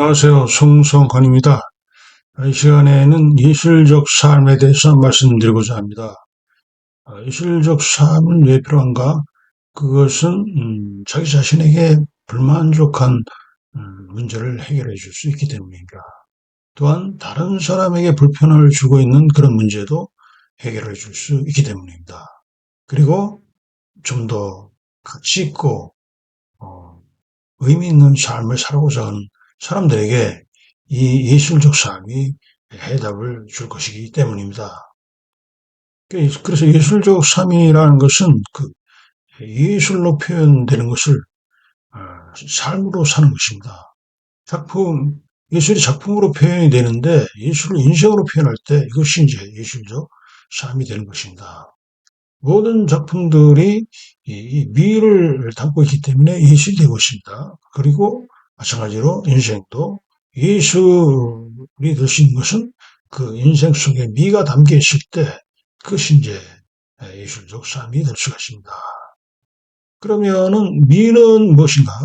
안녕하세요. 송성헌입니다. 이 시간에는 예술적 삶에 대해서 말씀드리고자 합니다. 예술적 삶은 왜 필요한가? 그것은 자기 자신에게 불만족한 문제를 해결해 줄 수 있기 때문입니다. 또한 다른 사람에게 불편을 주고 있는 그런 문제도 해결해 줄 수 있기 때문입니다. 그리고 좀 더 가치 있고 어, 의미 있는 삶을 살아고자 하는 사람들에게 이 예술적 삶이 해답을 줄 것이기 때문입니다. 그래서 예술적 삶이라는 것은 그 예술로 표현되는 것을 삶으로 사는 것입니다. 예술이 작품으로 표현이 되는데 예술을 인생으로 표현할 때 이것이 이제 예술적 삶이 되는 것입니다. 모든 작품들이 이 미를 담고 있기 때문에 예술이 되고 있습니다. 그리고 마찬가지로 인생도 예술이 될 수 있는 것은 그 인생 속에 미가 담겨 있을 때 그것이 이제 예술적 삶이 될 수가 있습니다. 그러면은 미는 무엇인가를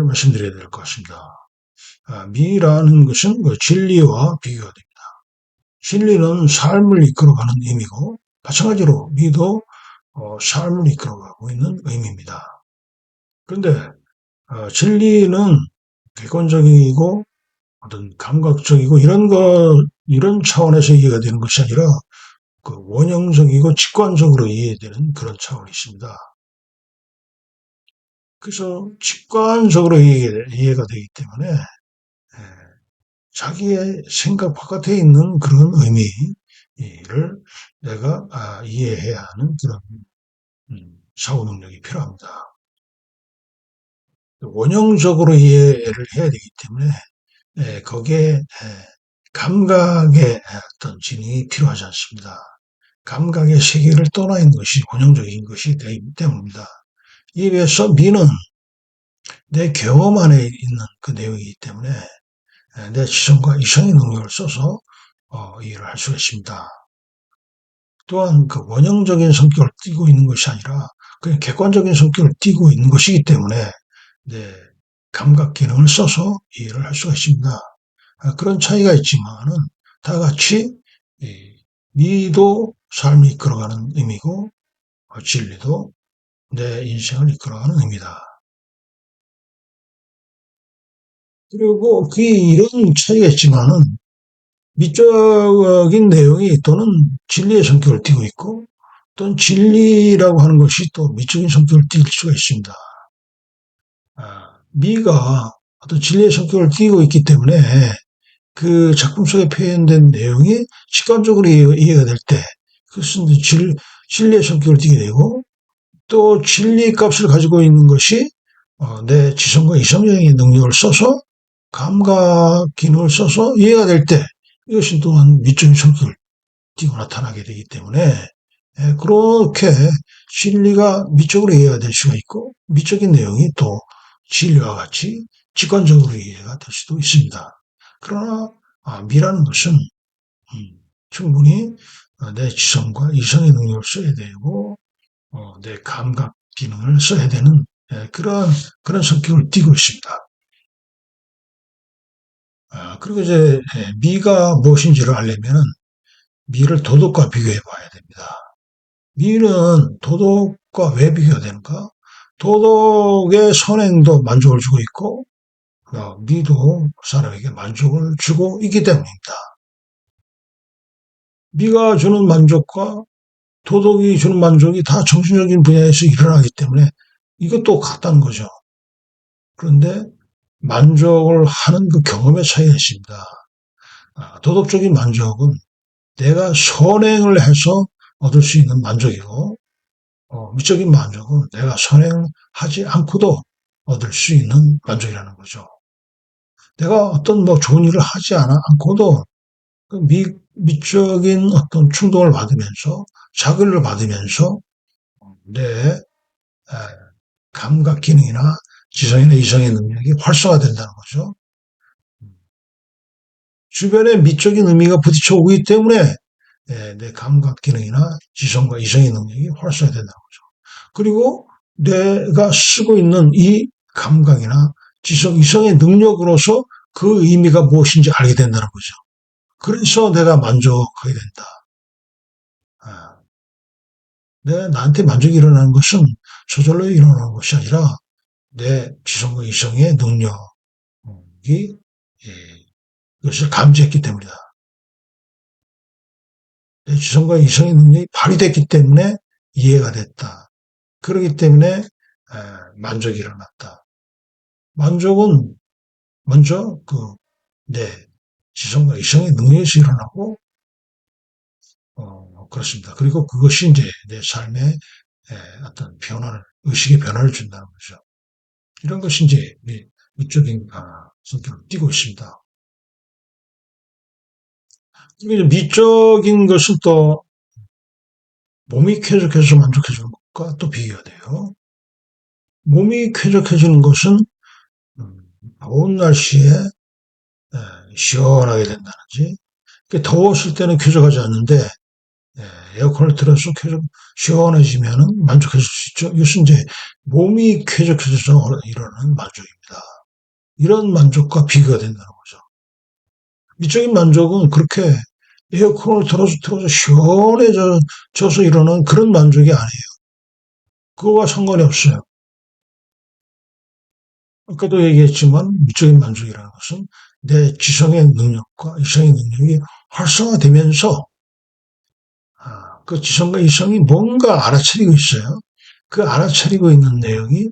말씀드려야 될 것 같습니다. 미라는 것은 그 진리와 비교가 됩니다. 진리는 삶을 이끌어가는 의미고 마찬가지로 미도 삶을 이끌어가고 있는 의미입니다. 그런데 진리는 객관적이고 어떤 감각적이고 이런 차원에서 이해가 되는 것이 아니라 그 원형적이고 직관적으로 이해되는 그런 차원이 있습니다. 그래서 직관적으로 이해가 되기 때문에 자기의 생각 바깥에 있는 그런 의미를 내가 이해해야 하는 그런 사고 능력이 필요합니다. 원형적으로 이해를 해야 되기 때문에 거기에 감각의 어떤 지능이 필요하지 않습니다. 감각의 세계를 떠나 있는 것이 원형적인 것이 되기 때문입니다. 이에 비해서 미는 내 경험 안에 있는 그 내용이기 때문에 내 지성과 이성의 능력을 써서 이해를 할 수가 있습니다. 또한 그 원형적인 성격을 띠고 있는 것이 아니라 그냥 객관적인 성격을 띠고 있는 것이기 때문에 네, 감각 기능을 써서 이해를 할 수가 있습니다. 그런 차이가 있지만은 다 같이 미도 삶을 이끌어가는 의미고 진리도 내 인생을 이끌어가는 의미다. 그리고 그 이런 차이가 있지만은 미적인 내용이 또는 진리의 성격을 띠고 있고 또는 진리라고 하는 것이 또 미적인 성격을 띠일 수가 있습니다. 미가 어떤 진리의 성격을 띠고 있기 때문에 그 작품 속에 표현된 내용이 직관적으로 이해가 될 때, 그것은 진리의 성격을 띠게 되고, 또 진리 값을 가지고 있는 것이 내 지성과 이성적인 능력을 써서 감각 기능을 써서 이해가 될 때, 이것이 또한 미적인 성격을 띠고 나타나게 되기 때문에 그렇게 진리가 미적으로 이해가 될 수가 있고 미적인 내용이 또 진리와 같이 직관적으로 이해가 될 수도 있습니다. 그러나 미라는 것은 충분히 내 지성과 이성의 능력을 써야 되고 내 감각 기능을 써야 되는 그런 성격을 띠고 있습니다. 그리고 이제 미가 무엇인지를 알려면 미를 도덕과 비교해 봐야 됩니다. 미는 도덕과 왜 비교되는가? 도덕의 선행도 만족을 주고 있고 미도 사람에게 만족을 주고 있기 때문입니다. 미가 주는 만족과 도덕이 주는 만족이 다 정신적인 분야에서 일어나기 때문에 이것도 같다는 거죠. 그런데 만족을 하는 그 경험의 차이가 있습니다. 도덕적인 만족은 내가 선행을 해서 얻을 수 있는 만족이고 미적인 만족은 내가 선행하지 않고도 얻을 수 있는 만족이라는 거죠. 내가 어떤 좋은 일을 하지 않고도 그 미적인 어떤 충동을 받으면서 자극을 받으면서 내 감각 기능이나 지성이나 이성의 능력이 활성화된다는 거죠. 주변에 미적인 의미가 부딪혀 오기 때문에 내 감각 기능이나 지성과 이성의 능력이 활성화된다는 거죠. 그리고 내가 쓰고 있는 이 감각이나 이성의 능력으로서 그 의미가 무엇인지 알게 된다는 거죠. 그래서 내가 만족하게 된다. 아, 나한테 만족이 일어나는 것은 저절로 일어나는 것이 아니라 내 지성과 이성의 능력이 예, 그것을 감지했기 때문이다. 내 지성과 이성의 능력이 발휘됐기 때문에 이해가 됐다. 그렇기 때문에 만족이 일어났다. 만족은 먼저 내 지성과 이성의 능력에서 일어나고 그렇습니다. 그리고 그것이 이제 내 삶의 어떤 변화를 의식의 변화를 준다는 거죠. 이런 것이 이제 미적인 성격을 띠고 있습니다. 그리고 미적인 것은 또 몸이 쾌적해서 만족해주는 것과 또 비교가 돼요. 몸이 쾌적해지는 것은 더운 날씨에 시원하게 된다든지 더웠을 때는 쾌적하지 않는데 에어컨을 틀어서 쾌적 시원해지면은 만족해질 수 있죠. 이것은 이제 몸이 쾌적해져서 이러는 만족입니다. 이런 만족과 비교가 된다는 거죠. 미적인 만족은 그렇게 에어컨을 틀어서 시원해져서 이러는 그런 만족이 아니에요. 그거와 상관이 없어요. 아까도 얘기했지만 미적인 만족이라는 것은 내 지성의 능력과 이성의 능력이 활성화되면서 그 지성과 이성이 뭔가 알아차리고 있어요. 그 알아차리고 있는 내용이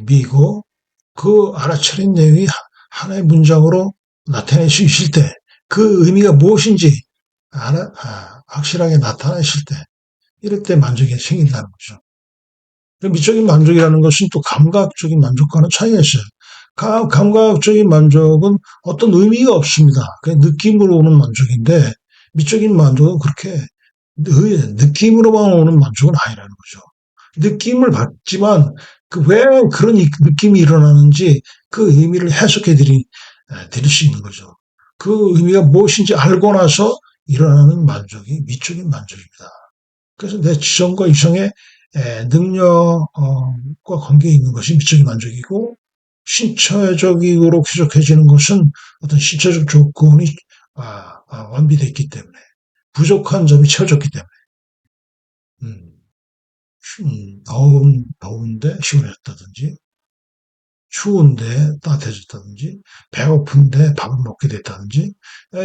미고 그 알아차린 내용이 하나의 문장으로 나타낼 수 있을 때 그 의미가 무엇인지 확실하게 나타나실 때 이럴 때 만족이 생긴다는 거죠. 미적인 만족이라는 것은 또 감각적인 만족과는 차이가 있어요. 감각적인 만족은 어떤 의미가 없습니다. 그냥 느낌으로 오는 만족인데 미적인 만족은 그렇게 느낌으로만 오는 만족은 아니라는 거죠. 느낌을 받지만 왜 그런 느낌이 일어나는지 그 의미를 해석해 드릴 수 있는 거죠. 그 의미가 무엇인지 알고 나서 일어나는 만족이 미적인 만족입니다. 그래서 내 지성과 이성의 능력과 관계에 있는 것이 미적인 만족이고 신체적으로 쾌적해지는 것은 어떤 신체적 조건이 완비되어 있기 때문에 부족한 점이 채워졌기 때문에 음, 더운데 시원해졌다든지 추운데 따뜻해졌다든지 배고픈데 밥을 먹게 됐다든지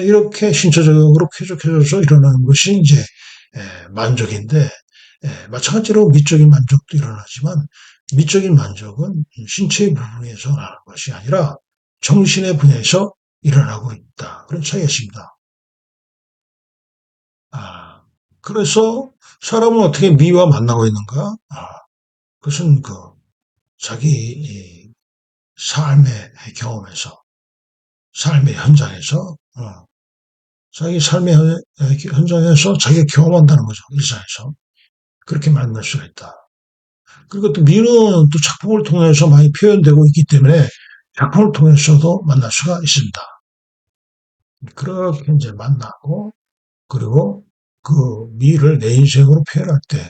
이렇게 신체적으로 쾌적해져서 일어나는 것이 이제 만족인데 마찬가지로 미적인 만족도 일어나지만 미적인 만족은 신체의 부분에서 나는 것이 아니라 정신의 분야에서 일어나고 있다. 그런 차이가 있습니다. 그래서 사람은 어떻게 미와 만나고 있는가? 그것은 자기 삶의 경험에서, 삶의 현장에서, 자기 삶의 현장에서 자기가 경험한다는 거죠. 일상에서. 그렇게 만날 수가 있다. 그리고 또 미는 또 작품을 통해서 많이 표현되고 있기 때문에 작품을 통해서도 만날 수가 있습니다. 그렇게 이제 만나고, 그리고 그 미를 내 인생으로 표현할 때,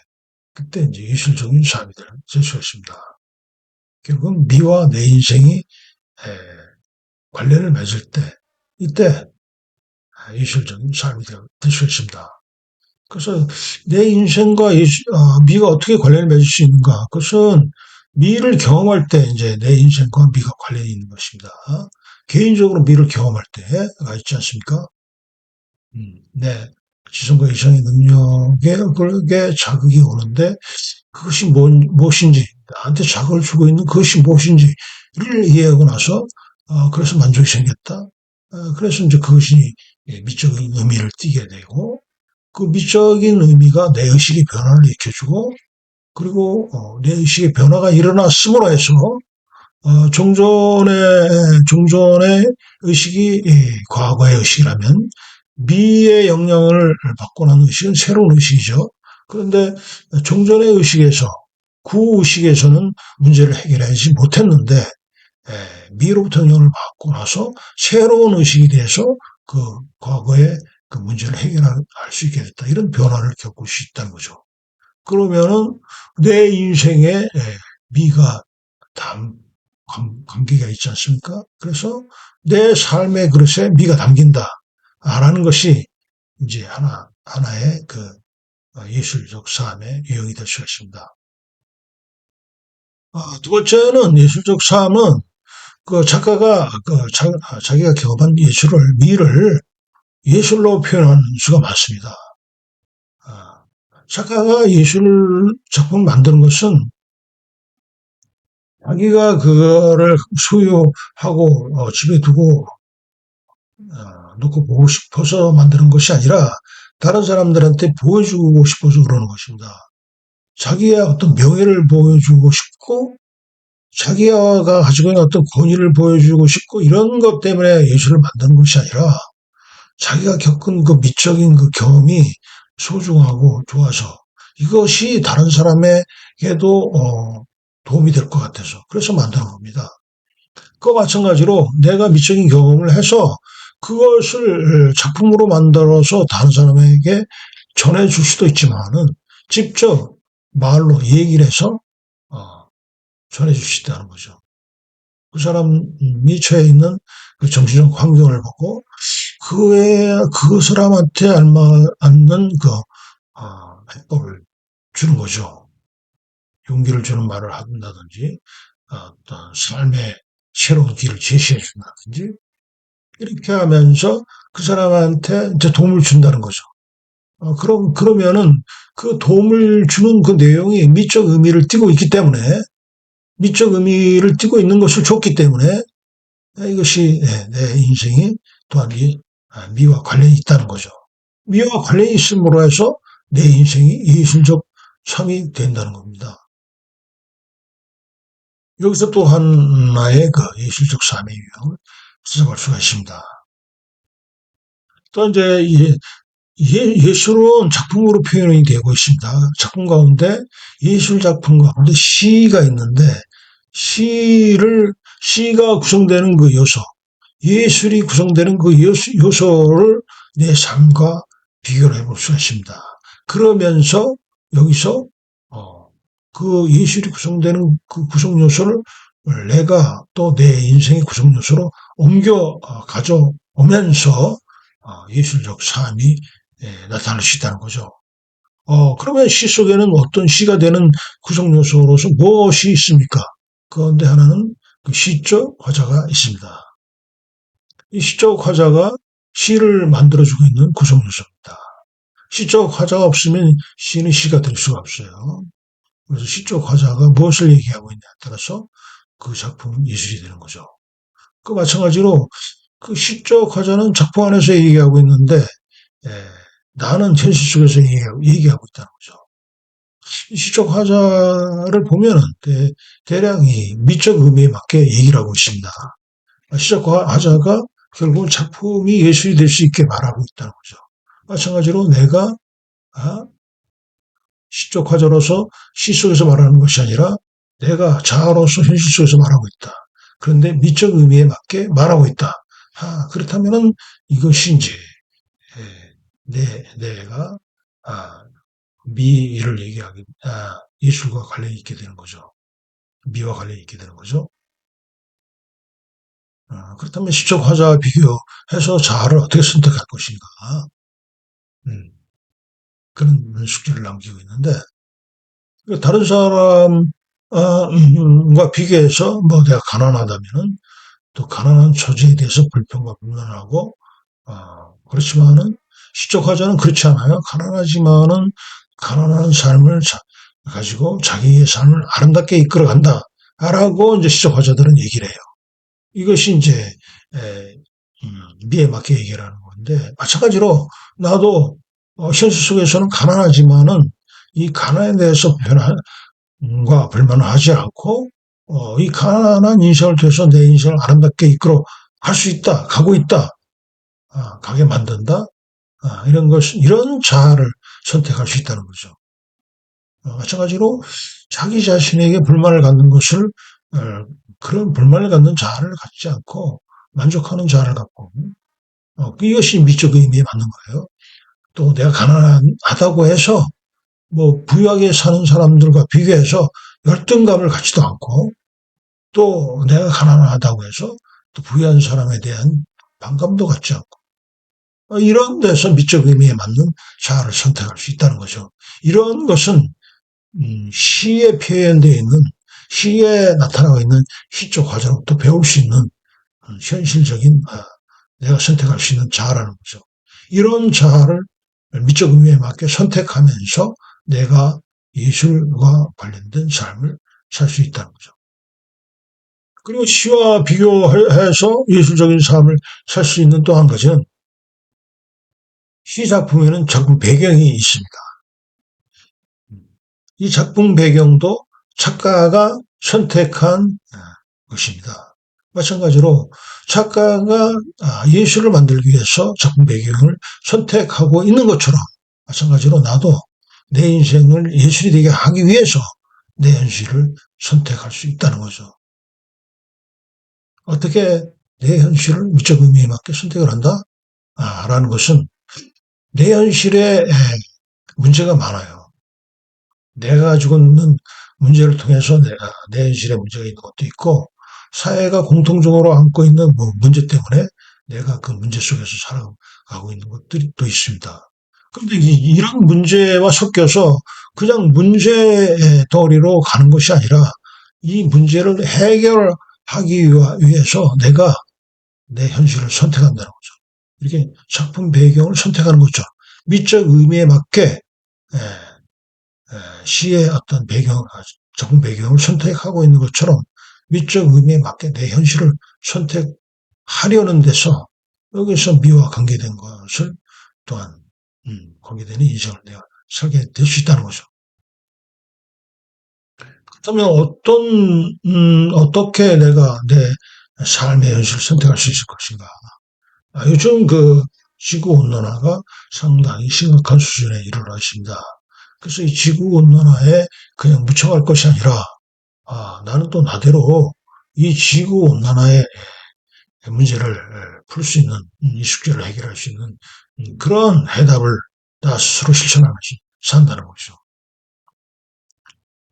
그때 이제 예술적인 삶이 될 수가 있습니다. 결국은 미와 내 인생이 관련을 맺을 때, 이때 예술적인 삶이 될 수 있습니다. 그래서 내 인생과 미가 어떻게 관련을 맺을 수 있는가? 그것은 미를 경험할 때 이제 내 인생과 미가 관련이 있는 것입니다. 개인적으로 미를 경험할 때가 있지 않습니까? 내 지성과 이성의 능력에 자극이 오는데 그것이 무엇인지, 나한테 자극을 주고 있는 그것이 무엇인지를 이해하고 나서 그래서 만족이 생겼다. 그래서 이제 그것이 미적인 의미를 띠게 되고 그 미적인 의미가 내 의식의 변화를 일으켜주고 그리고 내 의식의 변화가 일어났음으로 해서 종전의 의식이 과거의 의식이라면 미의 영향을 받고 난 의식은 새로운 의식이죠. 그런데 종전의 의식에서 구의식에서는 문제를 해결하지 못했는데 미로부터 영향을 받고 나서 새로운 의식이 돼서 그 과거의 그 문제를 해결할 수 있게 됐다. 이런 변화를 겪을 수 있다는 거죠. 그러면은 내 인생에 미가 관계가 있지 않습니까? 그래서 내 삶의 그릇에 미가 담긴다. 라는 것이 이제 하나의 그 예술적 삶의 유형이 될 수가 있습니다. 두 번째는 예술적 삶은 그 작가가 자기가 경험한 미를 예술로 표현하는 수가 많습니다. 아, 작가가 예술 작품을 만드는 것은 자기가 그거를 소유하고 집에 두고 놓고 보고 싶어서 만드는 것이 아니라 다른 사람들한테 보여주고 싶어서 그러는 것입니다. 자기의 어떤 명예를 보여주고 싶고 자기가 가지고 있는 어떤 권위를 보여주고 싶고 이런 것 때문에 예술을 만드는 것이 아니라 자기가 겪은 그 미적인 그 경험이 소중하고 좋아서 이것이 다른 사람에게도 도움이 될 것 같아서 그래서 만드는 겁니다. 그와 마찬가지로 내가 미적인 경험을 해서 그것을 작품으로 만들어서 다른 사람에게 전해줄 수도 있지만은 직접 말로 얘기를 해서 어, 전해줄 수 있다는 거죠. 그 사람이 처해 있는 그 정신적 환경을 보고 그 사람한테 알맞는 그 해법을 주는 거죠. 용기를 주는 말을 한다든지 어떤 삶의 새로운 길을 제시해 준다든지 이렇게 하면서 그 사람한테 이제 도움을 준다는 거죠. 그러면은 그 도움을 주는 그 내용이 미적 의미를 띠고 있기 때문에 미적 의미를 띠고 있는 것을 줬기 때문에 이것이 내 인생이 또한 미와 관련이 있다는 거죠. 미와 관련이 있음으로 해서 내 인생이 예술적 삶이 된다는 겁니다. 여기서 또 하나의 그 예술적 삶의 유형을 찾아볼 수가 있습니다. 또 이제 예술은 작품으로 표현이 되고 있습니다. 작품 가운데 예술 작품 가운데 시가 있는데 시가 구성되는 그 요소, 예술이 구성되는 그 요소를 내 삶과 비교를 해볼 수가 있습니다. 그러면서 여기서 그 예술이 구성되는 그 구성 요소를 내가 또 내 인생의 구성 요소로 옮겨 가져오면서 예술적 삶이 나타날 수 있다는 거죠. 그러면 시 속에는 어떤 시가 되는 구성 요소로서 무엇이 있습니까? 그런데 하나는 그 시적 화자가 있습니다. 이 시적 화자가 시를 만들어주고 있는 구성 요소입니다. 시적 화자가 없으면 시는 시가 될 수가 없어요. 그래서 시적 화자가 무엇을 얘기하고 있냐에 따라서 그 작품은 예술이 되는 거죠. 그 마찬가지로 그 시적 화자는 작품 안에서 얘기하고 있는데 나는 현실 속에서 얘기하고 있다는 거죠. 시적 화자를 보면은 대략 이 미적 의미에 맞게 얘기를 하고 있습니다. 시적 화자가 결국 작품이 예술이 될 수 있게 말하고 있다는 거죠. 마찬가지로 내가 시적 화자로서 시 속에서 말하는 것이 아니라 내가 자아로서 현실 속에서 말하고 있다. 그런데 미적 의미에 맞게 말하고 있다. 그렇다면은 이것이 이제 내가 미를 얘기하기 예술과 관련이 있게 되는 거죠. 미와 관련이 있게 되는 거죠. 그렇다면 시적 화자와 비교해서 자아를 어떻게 선택할 것인가? 음, 그런 숙제를 남기고 있는데 다른 사람과 비교해서 뭐 내가 가난하다면은 또 가난한 처지에 대해서 불평과 불만하고 그렇지만은 시적 화자는 그렇지 않아요. 가난하지만은 가난한 삶을 가지고 자기의 삶을 아름답게 이끌어간다라고 이제 시적 화자들은 얘기를 해요. 이것이 이제 미에 맞게 얘기를 하는 건데 마찬가지로 나도 현실 속에서는 가난하지만은 이 가난에 대해서 불편과 불만을 하지 않고 이 가난한 인생을 통해서 내 인생을 아름답게 이끌어 갈 수 있다, 가고 있다, 가게 만든다, 이런 자아를 선택할 수 있다는 거죠. 마찬가지로 자기 자신에게 불만을 갖는 것을 그런 불만을 갖는 자아를 갖지 않고 만족하는 자아를 갖고 이것이 미적 의미에 맞는 거예요. 또 내가 가난하다고 해서 뭐 부유하게 사는 사람들과 비교해서 열등감을 갖지도 않고 또 내가 가난하다고 해서 또 부유한 사람에 대한 반감도 갖지 않고 이런 데서 미적 의미에 맞는 자아를 선택할 수 있다는 거죠. 이런 것은 시에 표현되어 있는 시에 나타나고 있는 시적 과정부터 배울 수 있는 현실적인 내가 선택할 수 있는 자아라는 거죠. 이런 자아를 미적 의미에 맞게 선택하면서 내가 예술과 관련된 삶을 살 수 있다는 거죠. 그리고 시와 비교해서 예술적인 삶을 살 수 있는 또 한 가지는 시 작품에는 작품 배경이 있습니다. 이 작품 배경도 작가가 선택한 것입니다. 마찬가지로 작가가 예술을 만들기 위해서 작품 배경을 선택하고 있는 것처럼 마찬가지로 나도 내 인생을 예술이 되게 하기 위해서 내 현실을 선택할 수 있다는 거죠. 어떻게 내 현실을 미적 의미에 맞게 선택을 한다? 라는 것은 내 현실에 문제가 많아요. 내가 가지고 있는 문제를 통해서 내 현실에 문제가 있는 것도 있고 사회가 공통적으로 안고 있는 문제 때문에 내가 그 문제 속에서 살아가고 있는 것들이 또 있습니다. 그런데 이런 문제와 섞여서 그냥 문제의 덩어리로 가는 것이 아니라 이 문제를 해결하기 위해서 내가 내 현실을 선택한다는 거죠. 이렇게 작품 배경을 선택하는 거죠. 미적 의미에 맞게 시의 어떤 작품 배경을 선택하고 있는 것처럼 미적 의미에 맞게 내 현실을 선택하려는 데서 여기서 미와 관계된 것을 또한 관계되는 인생을 내가 살게 될 수 있다는 거죠. 그렇다면 어떻게 내가 내 삶의 현실을 선택할 수 있을 것인가? 요즘 그 지구 온난화가 상당히 심각한 수준에 이르러 있습니다. 그래서 이 지구 온난화에 그냥 묻혀갈 것이 아니라 나는 또 나대로 이 지구 온난화의 문제를 풀 수 있는 이 숙제를 해결할 수 있는 그런 해답을 나 스스로 실천하면서 산다는 거죠.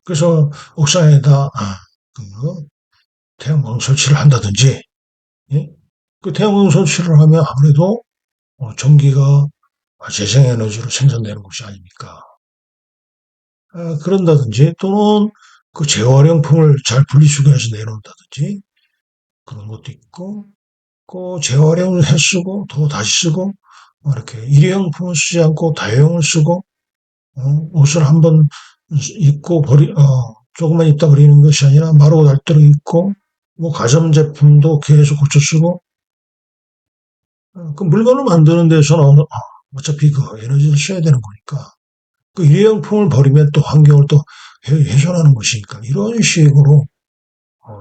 그래서 옥상에다 그 태양광 설치를 한다든지, 예? 그 태양광 설치를 하면 아무래도 전기가 재생에너지로 생산되는 것이 아닙니까? 그런다든지 또는 그 재활용품을 잘 분리수거해서 내놓는다든지 그런 것도 있고 그 재활용을 해 쓰고 또 다시 쓰고 이렇게 일회용품을 쓰지 않고 다회용을 쓰고 옷을 한번 입고 조금만 입다 버리는 것이 아니라 마르고 닳도록 입고 뭐 가전제품도 계속 고쳐 쓰고 그 물건을 만드는 데서는 어차피 그 에너지를 써야 되는 거니까 그 일회용품을 버리면 또 환경을 또 훼손하는 것이니까 이런 식으로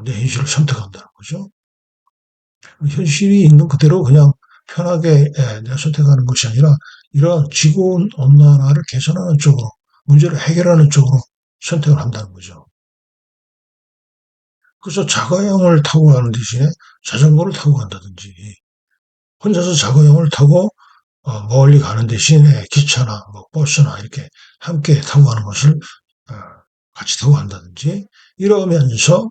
내 현실을 선택한다는 거죠. 현실이 있는 그대로 그냥 편하게 내가 선택하는 것이 아니라 이런 지구 온난화를 개선하는 쪽으로 문제를 해결하는 쪽으로 선택을 한다는 거죠. 그래서 자가용을 타고 가는 대신에 자전거를 타고 간다든지 혼자서 자가용을 타고 멀리 가는 대신에 기차나 뭐 버스나 이렇게 함께 타고 가는 것을 어, 같이 타고 간다든지 이러면서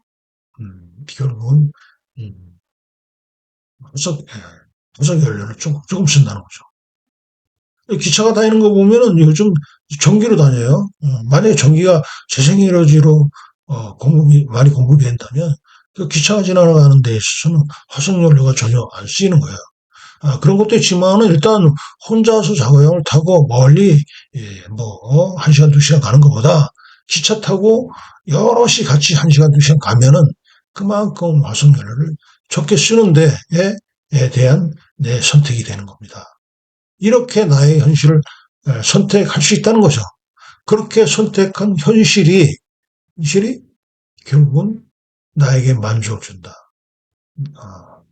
결국은 음, 도석, 도석 연료를 조금 쓴다는 거죠. 기차가 다니는 거 보면은 요즘 전기로 다녀요. 만약에 전기가 재생에너지로 공급이 많이 공급이 된다면 그 기차가 지나가는 데 있어서는 화석연료가 전혀 안 쓰이는 거예요. 그런 것도 있지만은 일단 혼자서 자가용을 타고 멀리 뭐 1시간, 2시간 가는 것보다 기차 타고 여럿이 같이 1시간, 2시간 가면은 그만큼 화석연료를 적게 쓰는 데에 대한 내 선택이 되는 겁니다. 이렇게 나의 현실을 선택할 수 있다는 거죠. 그렇게 선택한 현실이 결국은 나에게 만족을 준다.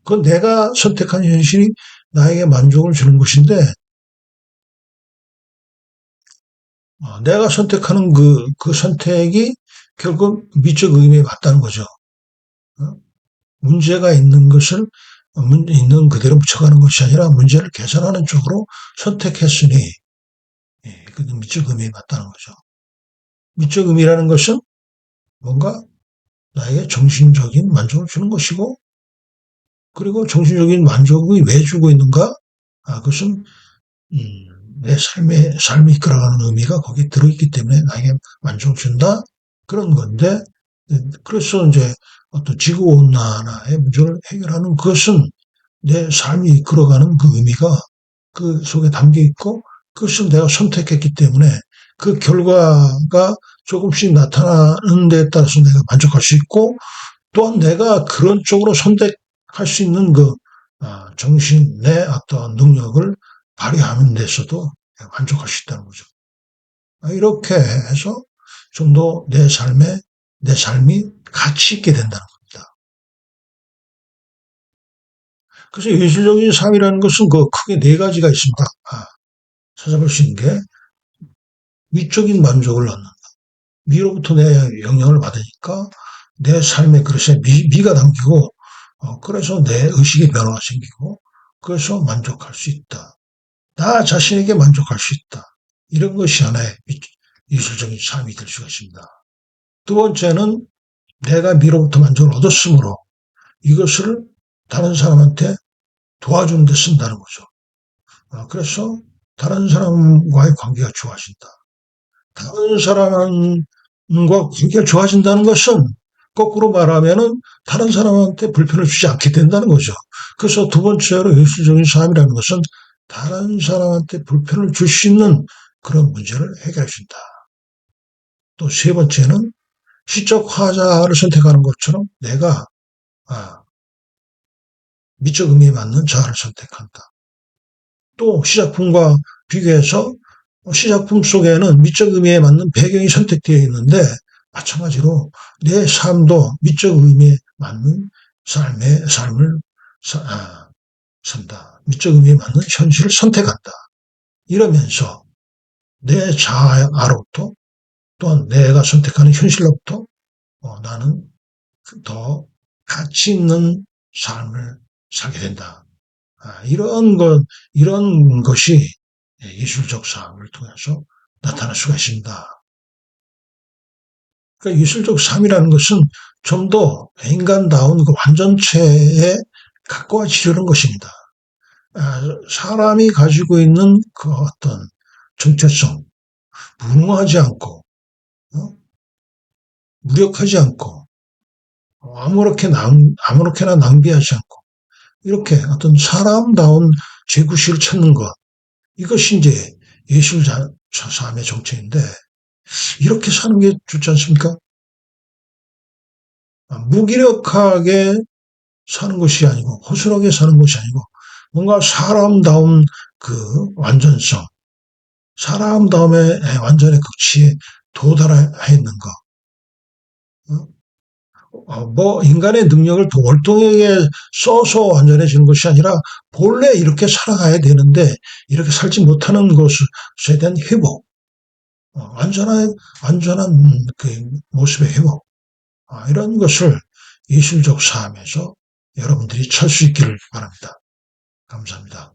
그건 내가 선택한 현실이 나에게 만족을 주는 것인데, 내가 선택하는 그 선택이 결국 미적 의미에 맞다는 거죠. 문제가 있는 것을 있는 그대로 묻혀가는 것이 아니라 문제를 개선하는 쪽으로 선택했으니, 그게 미적 의미에 맞다는 거죠. 미적 의미라는 것은 뭔가 나에게 정신적인 만족을 주는 것이고, 그리고 정신적인 만족이 왜 주고 있는가? 그것은 내 삶이 이끌어가는 의미가 거기에 들어있기 때문에 나에게 만족을 준다? 그런 건데, 그래서 이제 어떤 지구온난화의 문제를 해결하는 그것은 내 삶이 이끌어가는 그 의미가 그 속에 담겨 있고, 그것을 내가 선택했기 때문에 그 결과가 조금씩 나타나는 데 따라서 내가 만족할 수 있고, 또한 내가 그런 쪽으로 선택할 수 있는 그 정신의 어떤 능력을 발휘하는 데서도 만족할 수 있다는 거죠. 이렇게 해서 좀 더 내 삶이 가치 있게 된다는 겁니다. 그래서 예술적인 삶이라는 것은 그 크게 네 가지가 있습니다. 찾아볼 수 있는 게 미적인 만족을 얻는, 미로부터 내 영향을 받으니까 내 삶의 그릇에 미가 담기고, 그래서 내 의식의 변화가 생기고, 그래서 만족할 수 있다. 나 자신에게 만족할 수 있다. 이런 것이 하나의 예술적인 삶이 될 수가 있습니다. 두 번째는 내가 미로부터 만족을 얻었으므로 이것을 다른 사람한테 도와주는 데 쓴다는 거죠. 그래서 다른 사람과의 관계가 좋아진다. 다른 사람과 관계가 좋아진다는 것은 거꾸로 말하면은 다른 사람한테 불편을 주지 않게 된다는 거죠. 그래서 두 번째로 예술적인 삶이라는 것은 다른 사람한테 불편을 줄 수 있는 그런 문제를 해결해 준다. 또 세 번째는 시적 화자를 선택하는 것처럼 내가 미적 의미에 맞는 자아를 선택한다. 또 시작품과 비교해서 시작품 속에는 미적 의미에 맞는 배경이 선택되어 있는데, 마찬가지로 내 삶도 미적 의미에 맞는 삶을 산다. 미적 의미에 맞는 현실을 선택한다. 이러면서 내 자아로부터, 또한 내가 선택하는 현실로부터 나는 더 가치 있는 삶을 살게 된다. 이런 것이 예술적 삶을 통해서 나타날 수가 있습니다. 그러니까 예술적 삶이라는 것은 좀 더 인간다운 그 완전체에 가까워지려는 것입니다. 사람이 가지고 있는 그 어떤 정체성, 무능하지 않고, 어? 무력하지 않고, 아무렇게나 낭비하지 않고, 이렇게 어떤 사람다운 재구실을 찾는 것, 이것이 이제 예술자 삶의 정체인데, 이렇게 사는 게 좋지 않습니까? 무기력하게 사는 것이 아니고, 허술하게 사는 것이 아니고, 뭔가 사람다운 그 완전성, 사람다움의 완전의 극치에 도달해 있는 것. 뭐 인간의 능력을 더 월등하게 써서 완전해지는 것이 아니라 본래 이렇게 살아가야 되는데 이렇게 살지 못하는 것에 대한 회복, 완전한 그 모습의 회복, 이런 것을 예술적 삶에서 여러분들이 찾을 수 있기를 바랍니다. 감사합니다.